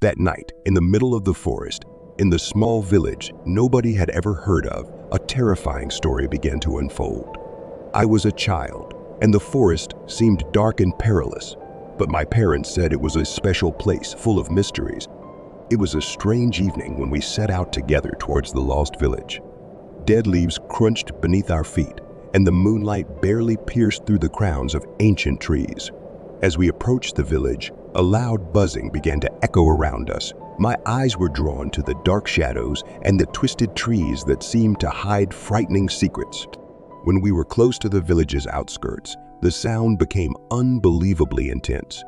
That night, in the middle of the forest, in the small village nobody had ever heard of, a terrifying story began to unfold. I was a child, and the forest seemed dark and perilous, but my parents said it was a special place full of mysteries. It was a strange evening when we set out together towards the lost village. Dead leaves crunched beneath our feet, and the moonlight barely pierced through the crowns of ancient trees. As we approached the village, a loud buzzing began to echo around us. My eyes were drawn to the dark shadows and the twisted trees that seemed to hide frightening secrets. When we were close to the village's outskirts, the sound became unbelievably intense.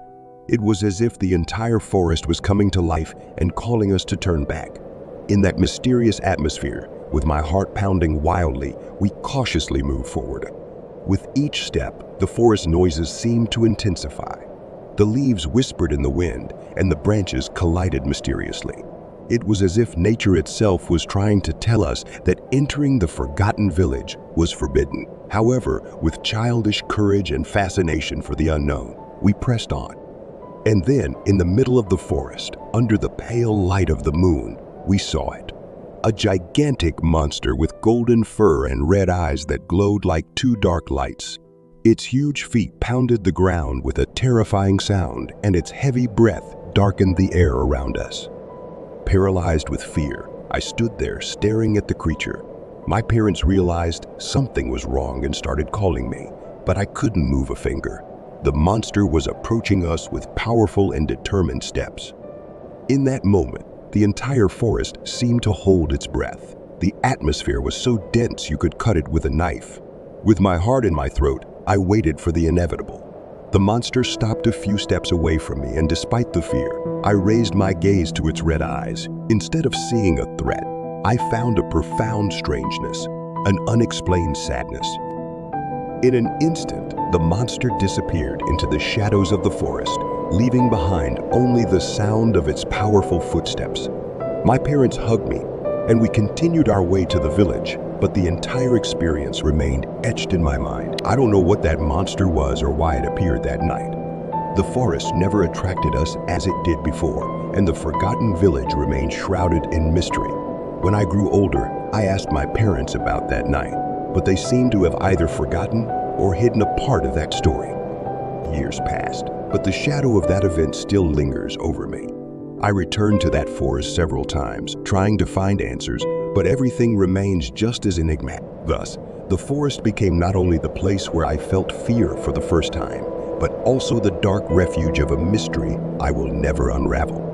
It was as if the entire forest was coming to life and calling us to turn back. In that mysterious atmosphere, with my heart pounding wildly, we cautiously moved forward. With each step, the forest noises seemed to intensify. The leaves whispered in the wind, and the branches collided mysteriously. It was as if nature itself was trying to tell us that entering the forgotten village was forbidden. However, with childish courage and fascination for the unknown, we pressed on. And then, in the middle of the forest, under the pale light of the moon, we saw it. A gigantic monster with golden fur and red eyes that glowed like two dark lights. Its huge feet pounded the ground with a terrifying sound, and its heavy breath darkened the air around us. Paralyzed with fear, I stood there staring at the creature. My parents realized something was wrong and started calling me, but I couldn't move a finger. The monster was approaching us with powerful and determined steps. In that moment, the entire forest seemed to hold its breath. The atmosphere was so dense you could cut it with a knife. With my heart in my throat, I waited for the inevitable. The monster stopped a few steps away from me, and despite the fear, I raised my gaze to its red eyes. Instead of seeing a threat, I found a profound strangeness, an unexplained sadness. In an instant, the monster disappeared into the shadows of the forest, leaving behind only the sound of its powerful footsteps. My parents hugged me, and we continued our way to the village, but the entire experience remained etched in my mind. I don't know what that monster was or why it appeared that night. The forest never attracted us as it did before, and the forgotten village remained shrouded in mystery. When I grew older, I asked my parents about that night, but they seemed to have either forgotten or hidden a part of that story. Years passed, but the shadow of that event still lingers over me. I returned to that forest several times, trying to find answers, but everything remains just as enigmatic. Thus, the forest became not only the place where I felt fear for the first time, but also the dark refuge of a mystery I will never unravel.